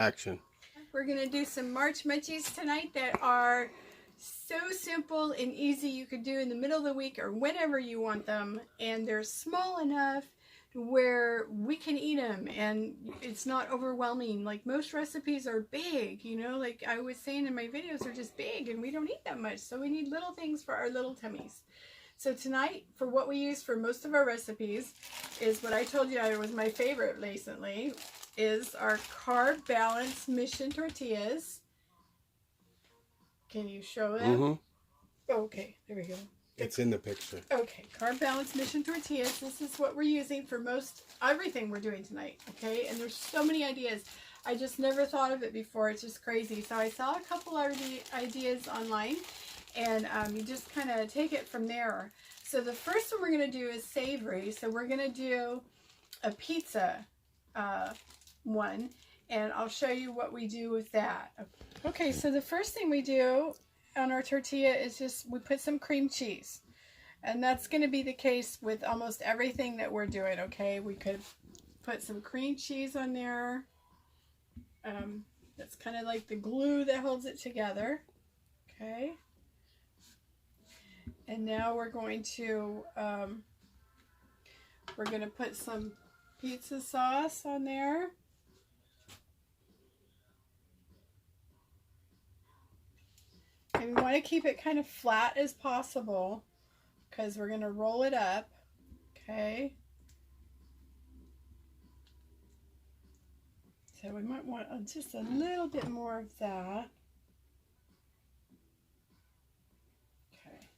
Action. We're going to do some March Munchies tonight that are so simple and easy. You could do in the middle of the week or whenever you want them. And they're small enough where we can eat them and it's not overwhelming. Like most recipes are big, you know, like I was saying in my videos, they're just big and we don't eat that much. So we need little things for our little tummies. So tonight, for what we use for most of our recipes, is what I told you was my favorite recently, is our carb balanced mission tortillas. Can you show them? Mm-hmm. Okay, there we go. It's in the picture. Okay, carb balanced mission tortillas. This is what we're using for most everything we're doing tonight. Okay, and there's so many ideas. I just never thought of it before. It's just crazy. So I saw a couple of ideas online, and you just kind of take it from there. So the first one we're going to do is savory. So we're going to do a pizza one, and I'll show you what we do with that. Okay, so the first thing we do on our tortilla is just we put some cream cheese, and that's going to be the case with almost everything that we're doing. Okay, we could put some cream cheese on there. That's kind of like the glue that holds it together. Okay, and now we're going to put some pizza sauce on there. And we want to keep it kind of flat as possible because we're going to roll it up. Okay. So we might want just a little bit more of that. Okay.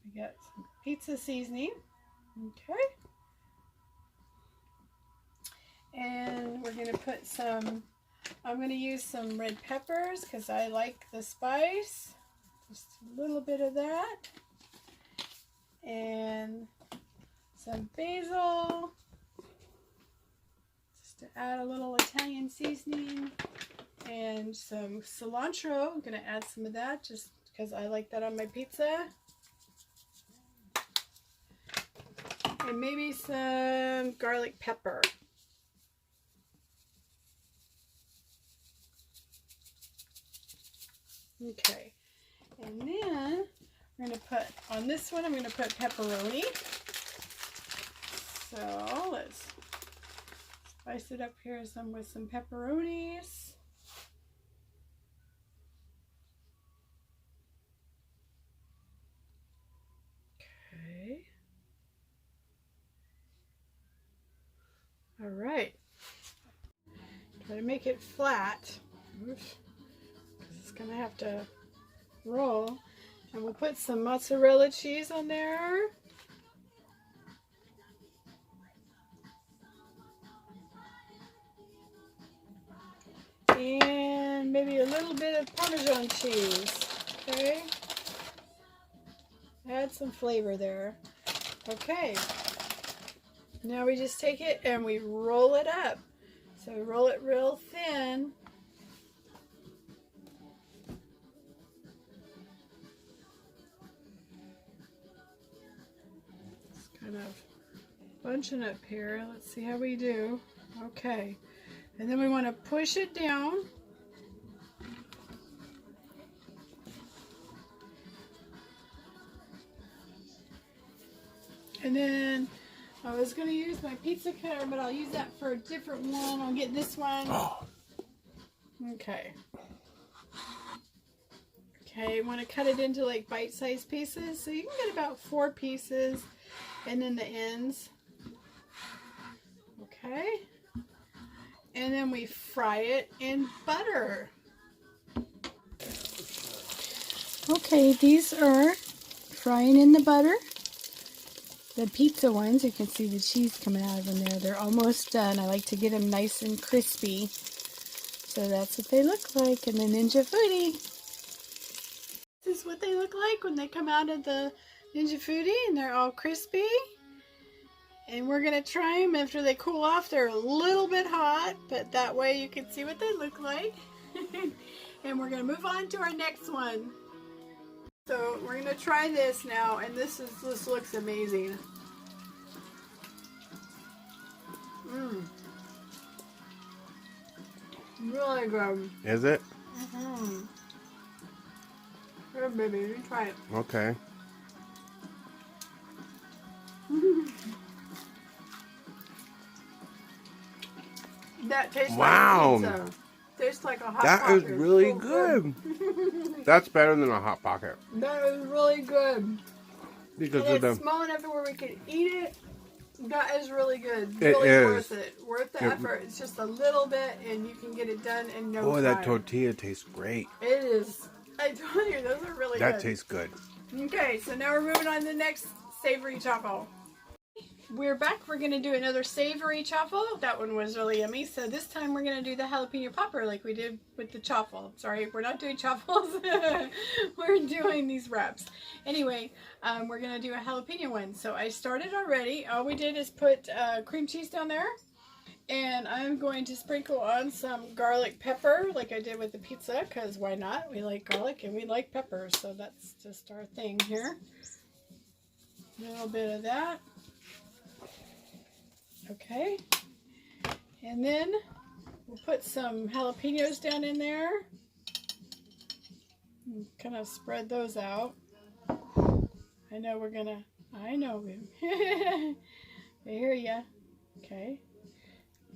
We got some pizza seasoning. Okay. And we're going to put some, I'm going to use some red peppers because I like the spice. Just a little bit of that. And some basil. Just to add a little Italian seasoning. And some cilantro. I'm going to add some of that just because I like that on my pizza. And maybe some garlic pepper. Okay, and then we're going to put, on this one, I'm going to put pepperoni. So let's spice it up here with some pepperonis. Okay. All right. Try to make it flat. Oof. It's gonna have to roll, and we'll put some mozzarella cheese on there. And maybe a little bit of Parmesan cheese. Okay. Add some flavor there. Okay. Now we just take it and we roll it up. So we roll it real thin. Kind of bunching up here. Let's see how we do. Okay, and then we want to push it down. And then I was going to use my pizza cutter, but I'll use that for a different one. I'll get this one. Okay. Okay, you want to cut it into like bite-sized pieces. So you can get about 4 pieces. And then the ends. Okay. And then we fry it in butter. Okay, these are frying in the butter. The pizza ones, you can see the cheese coming out of them there. They're almost done. I like to get them nice and crispy. So that's what they look like in the Ninja Foodie. This is what they look like when they come out of the Ninja Foodie, and they're all crispy. And we're going to try them after they cool off. They're a little bit hot, but that way you can see what they look like. And we're going to move on to our next one. So we're going to try this now, and this looks amazing. Really good. Is it? Mm-hmm. Here, baby, you try it. Okay. That tastes Wow. like pizza. Tastes like a hot That pocket. is really So good. That's better than a Hot Pocket. That is really good. Because and of it's the... small enough where we can eat it. That is really good. It Really is. worth it. Worth the effort. It's just a little bit and you can get it done in no time. Oh, that tortilla tastes great. It is. I told you, those are really good. That tastes good. Okay, so now we're moving on to the next savory truffle. We're back. We're going to do another savory truffle. That one was really yummy. So this time we're going to do the jalapeno popper like we did with the truffle. Sorry, we're not doing truffles. We're doing these wraps. Anyway, we're going to do a jalapeno one. So I started already. All we did is put cream cheese down there. And I'm going to sprinkle on some garlic pepper like I did with the pizza, because why not? We like garlic and we like peppers, so that's just our thing here. A little bit of that. Okay. And then we'll put some jalapenos down in there. And kind of spread those out. I know we're going to, I know. I hear ya. Okay.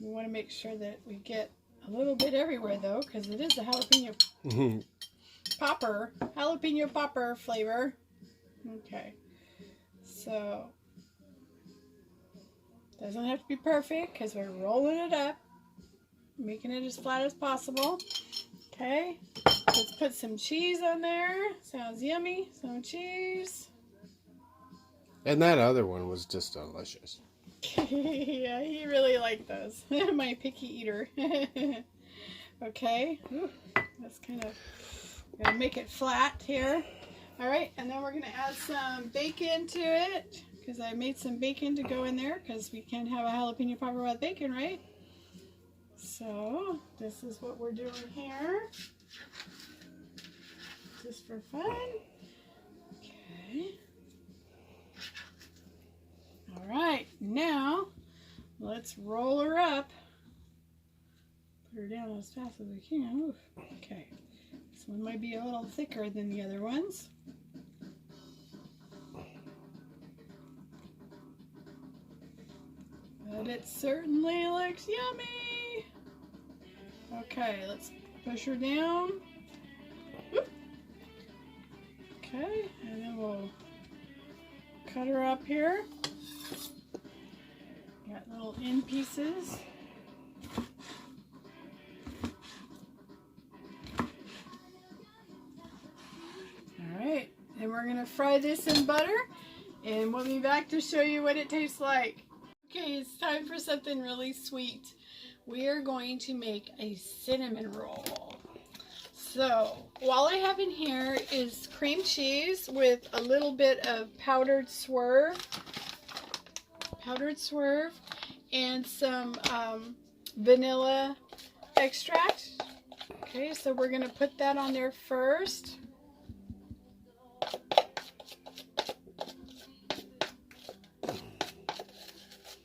We want to make sure that we get a little bit everywhere, though, because it is a jalapeno popper flavor. Okay, so doesn't have to be perfect because we're rolling it up, making it as flat as possible. Okay, let's put some cheese on there. Sounds yummy. Some cheese. And that other one was just delicious. Yeah, he really liked those. My picky eater. Okay. Ooh, that's kind of, gonna make it flat here. Alright, and then we're gonna add some bacon to it, because I made some bacon to go in there, because we can't have a jalapeno popper without bacon, right? So this is what we're doing here, just for fun. Okay. Alright, now let's roll her up. Put her down as fast as we can. Oof. Okay, this one might be a little thicker than the other ones. But it certainly looks yummy. Okay, let's push her down. Oop. Okay, and then we'll cut her up here. Got little end pieces. Alright, and we're going to fry this in butter, and we'll be back to show you what it tastes like. Okay, it's time for something really sweet. We are going to make a cinnamon roll. So, all I have in here is cream cheese with a little bit of powdered swerve, and some vanilla extract. Okay, so we're going to put that on there first.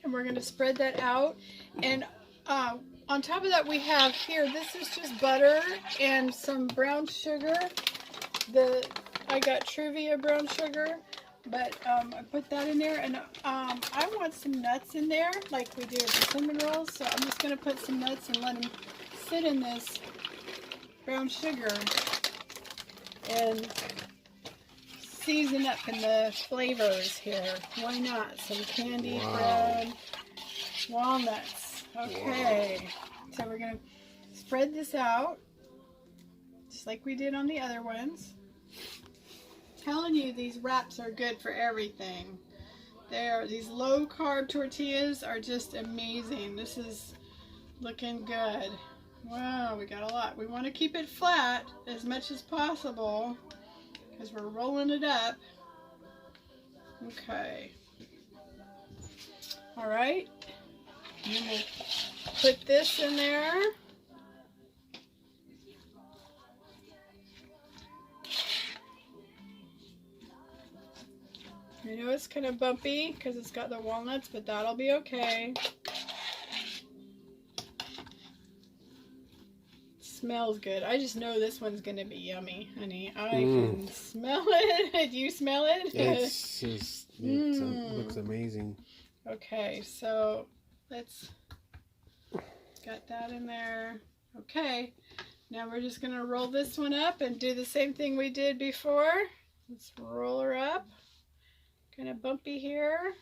And we're going to spread that out. And on top of that we have here, this is just butter and some brown sugar. I got Truvia brown sugar, but I put that in there. And I want some nuts in there like we do with the cinnamon rolls. So I'm just going to put some nuts and let them sit in this brown sugar and season up in the flavors here. Why not? Some candied bread, walnuts. Okay, so we're going to spread this out just like we did on the other ones. I'm telling you, these wraps are good for everything. These low carb tortillas are just amazing. This is looking good. Wow, we got a lot. We want to keep it flat as much as possible because we're rolling it up. Okay. All right. And then we'll put this in there. I know it's kind of bumpy because it's got the walnuts, but that'll be okay. smells good. I just know this one's gonna be yummy, honey. I can smell it. Do you smell it? It's just, it looks amazing. Okay, so let's got that in there. Okay, now we're just gonna roll this one up and do the same thing we did before. Let's roll her up. Kind of bumpy here.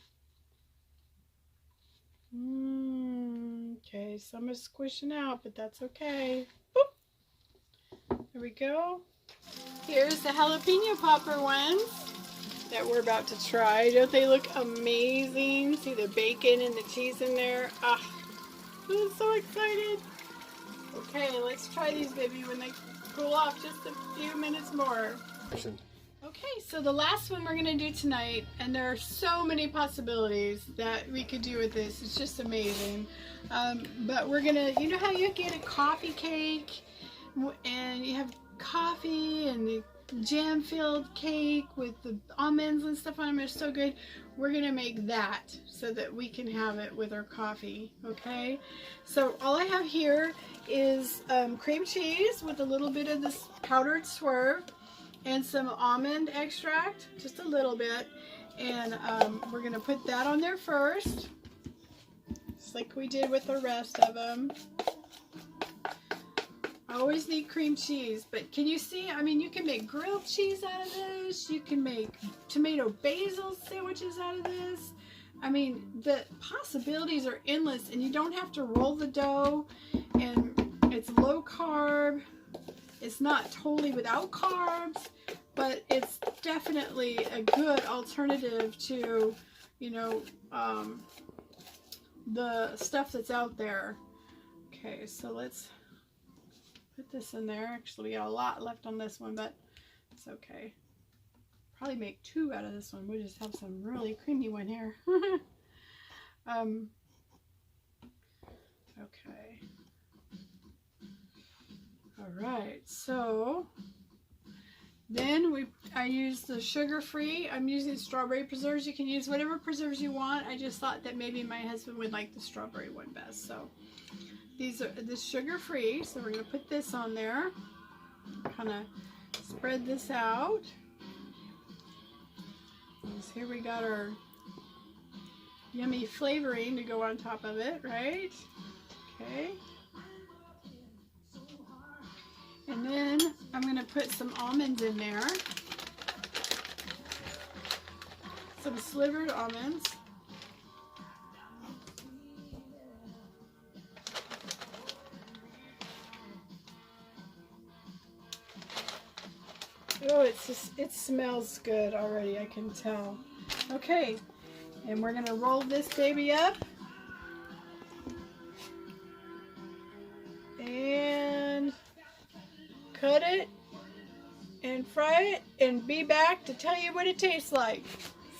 Okay, some is squishing out, but that's okay. Boop. There we go. Here's the jalapeno popper ones that we're about to try. Don't they look amazing? See the bacon and the cheese in there? Ah, I'm so excited. Okay, let's try these, baby, when they cool off just a few minutes more. Okay, so the last one we're going to do tonight, and there are so many possibilities that we could do with this. It's just amazing. But we're going to, you know how you get a coffee cake, and you have coffee and the jam-filled cake with the almonds and stuff on them. It's so good. We're going to make that so that we can have it with our coffee, okay? So all I have here is cream cheese with a little bit of this powdered swerve, and some almond extract, just a little bit, and we're going to put that on there first, just like we did with the rest of them. I always need cream cheese, but can you see, I mean, you can make grilled cheese out of this, you can make tomato basil sandwiches out of this. I mean, the possibilities are endless, and you don't have to roll the dough, and it's low carb. It's not totally without carbs, but it's definitely a good alternative to, you know, the stuff that's out there. Okay, so let's put this in there. Actually, we got a lot left on this one, but it's okay. Probably make two out of this one. We'll just have some really creamy one here. Okay. Alright, so then I use the sugar-free. I'm using strawberry preserves. You can use whatever preserves you want. I just thought that maybe my husband would like the strawberry one best. So these are this sugar-free. So we're going to put this on there. Kind of spread this out. And here we got our yummy flavoring to go on top of it, right? Okay. And then I'm going to put some almonds in there. Some slivered almonds. Oh, it smells good already, I can tell. Okay, and we're going to roll this baby up. And cut it and fry it and be back to tell you what it tastes like.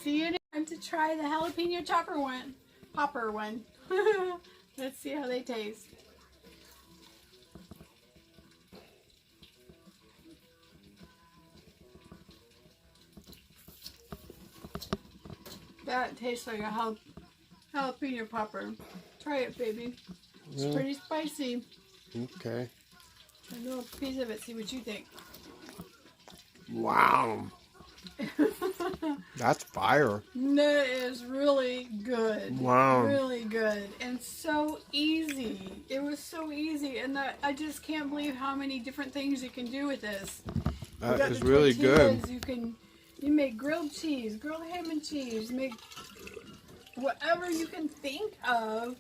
See you next time to try the jalapeno popper one. Let's see how they taste. That tastes like a jalapeno popper. Try it, baby. It's pretty spicy. Okay. A little piece of it, see what you think. Wow. That's fire. That is really good. Wow. Really good. And so easy. It was so easy. And I just can't believe how many different things you can do with this. That is really good. You make grilled cheese, grilled ham and cheese, make whatever you can think of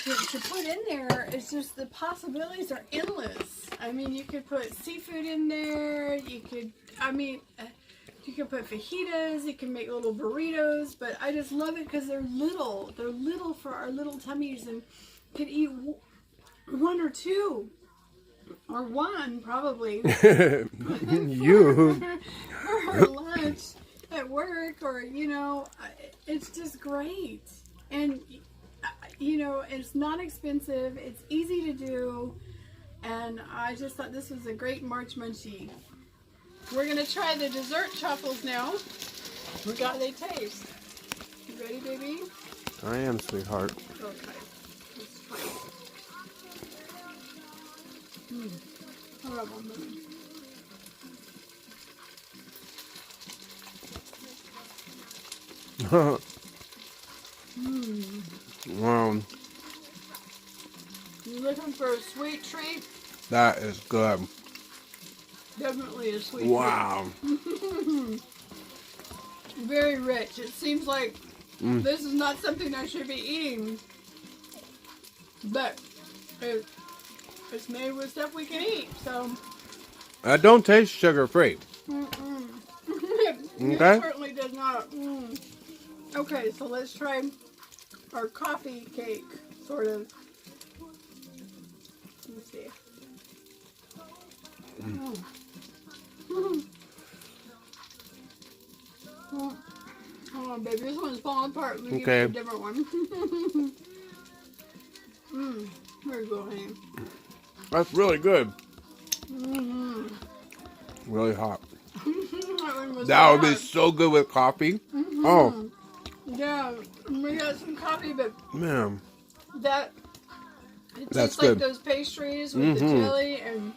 to put in there. It's just the possibilities are endless. I mean, you could put seafood in there. You could put fajitas. You can make little burritos. But I just love it because they're little. They're little for our little tummies, and you could eat one or two. Or one, probably. You. Or lunch at work, or, you know, it's just great. And, you know, it's not expensive. It's easy to do. And I just thought this was a great March munchie. We're going to try the dessert truffles now. Look how they taste. You ready, baby? I am, sweetheart. Okay. Let's try it. problem. You're looking for a sweet treat? That is good. Definitely a sweet Wow. treat. Very rich. It seems like this is not something I should be eating. But it's made with stuff we can eat, so. I don't taste sugar-free. It Okay. certainly does not. Okay, so let's try our coffee cake, sort of. Let's see. Hold on, baby. This one's falling apart. Let me give you a different one. Here you go, honey. That's really good. Really hot. That would be so good with coffee. Oh. Yeah, we got some coffee, but Man. that it That's tastes good. like those pastries with the jelly, and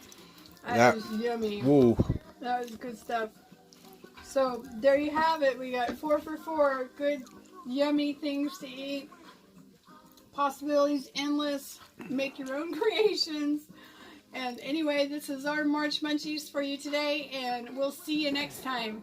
that was yummy. Woo. That was good stuff. So there you have it. We got 4 for 4 good, yummy things to eat. Possibilities endless. Make your own creations. And anyway, this is our March Munchies for you today, and we'll see you next time.